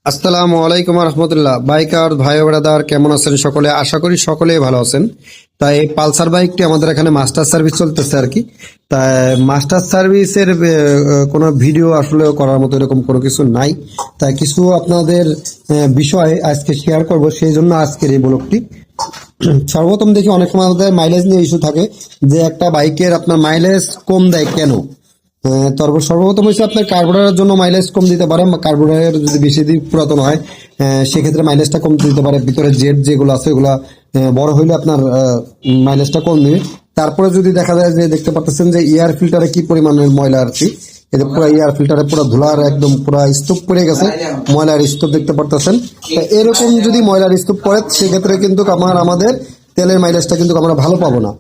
আসসালামু আলাইকুম রহমতুল্লাহ। বাইকার ভাই ব্রাদার কেমন আছেন সকলে? আশা করি সকলেই ভালো আছেন। তাই এই পালসার বাইকটি আমাদের এখানে মাস্টার সার্ভিস চলতেছে আর কি। তাই মাস্টার সার্ভিসের কোনো ভিডিও আসলে করার মতো এরকম কোনো কিছু নাই। তাই কিছু আপনাদের বিষয় আজকে শেয়ার করব, সেই জন্য আজকের এই ব্লগটি। সর্বপ্রথম দেখি অনেক সময় আমাদের মাইলেজ নিয়ে ইস্যু থাকে যে একটা বাইকের আপনার মাইলেজ কম দেয় কেন। তারপর সর্বপ্রথম হচ্ছে আপনার কার্বোরেটরের জন্য মাইলেজ কম দিতে পারে। কার্বোরেটর যদি বেশি দিন পুরাতন হয় সেক্ষেত্রে মাইলেজটা কম দিতে পারে। ভিতরে জেট যেগুলো আছে ওগুলা বড় হইলে আপনার মাইলেজটা কম দিবে। তারপরে যদি দেখা যায় যে দেখতে পাচ্ছেন যে এয়ার ফিল্টারে কি পরিমাণের ময়লা আর কি, এটা পুরো এয়ার ফিল্টারে পুরো ধুলার একদম পুরো স্তূপ পড়ে গেছে, ময়লার স্তূপ দেখতে পারতেছেন। এরকম যদি ময়লার স্তূপ পড়ে সেক্ষেত্রে কিন্তু আমাদের তেলের মাইলেজটা কিন্তু আমরা ভালো পাবো না।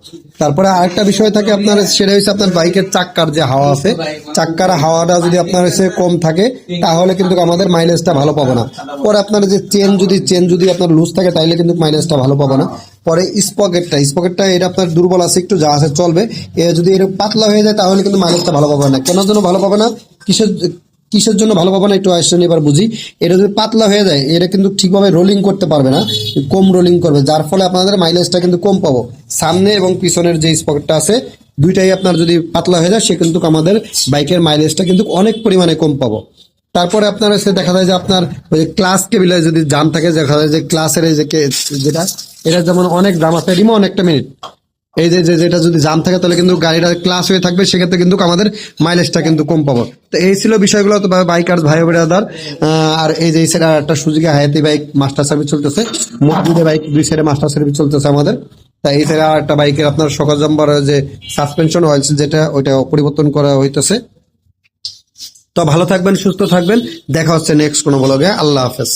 তারপরে আরেকটা বিষয় থাকে আপনার, সেটা হচ্ছে আপনার বাইকের চাক্কার যে হাওয়া আছে, চাক্কার হাওয়াটা যদি আপনার এসে কম থাকে তাহলে কিন্তু আমাদের মাইলেজটা ভালো পাবো না। পরে আপনার যে চেন যদি আপনার লুজ থাকে তাহলে কিন্তু মাইলেজটা ভালো পাবো না। পরে স্পকেটটা এটা আপনার দুর্বল আছে একটু, যা আছে চলবে। যদি এরকম পাতলা হয়ে যায় তাহলে কিন্তু মাইলেজটা ভালো পাবে না। কেন জন্য ভালো পাবে না, কিসের জন্য ভালো পাবো না একটু আসছেন এবার বুঝি। এটা যদি পাতলা হয়ে যায় এটা কিন্তু ঠিকভাবে রোলিং করতে পারবে না, কম রোলিং করবে, যার ফলে আপনাদের মাইলেজটা কিন্তু কম পাবো। সামনে এবং পিছনের যে স্পকেটটা আছে দুইটাই আপনার যদি পাতলা হয়ে যায় সে কিন্তু আমাদের বাইকের মাইলেজটা কিন্তু অনেক পরিমাণে কম পাবো। তারপরে আপনার এসে দেখা যায় যে আপনার ওই ক্লাস কেবিলে যদি জাম থাকে, দেখা যায় যে ক্লাসের এই যে যেটা, এটা যেমন অনেক জাম আছে, রিমন একটা মিনিট, এই যে যেটা যদি জাম থাকে তাহলে কিন্তু গাড়িটা ক্লাস হয়ে থাকবে, সেক্ষেত্রে কিন্তু আমাদের মাইলেজটা কিন্তু কম পাবো। তো এই ছিল বিষয়গুলো। তো বাইকার ভাই ব্রাদার, আর এই যে সেটা একটা সুজুকি হায়াতি বাইক মাস্টার সার্ভিস চলতেছে, দুটো বাইক দুই সাইডে মাস্টার সার্ভিস চলতেছে আমাদের। তাই এই সাইডে আর একটা বাইকের আপনার সকাল জাম্বার যে সাসপেনশন অয়েল যেটা, ওইটা পরিবর্তন করা হইতেছে। তো ভালো থাকবেন, সুস্থ থাকবেন, দেখা হচ্ছে নেক্সট কোনো ব্লগে। আল্লাহ হাফেজ।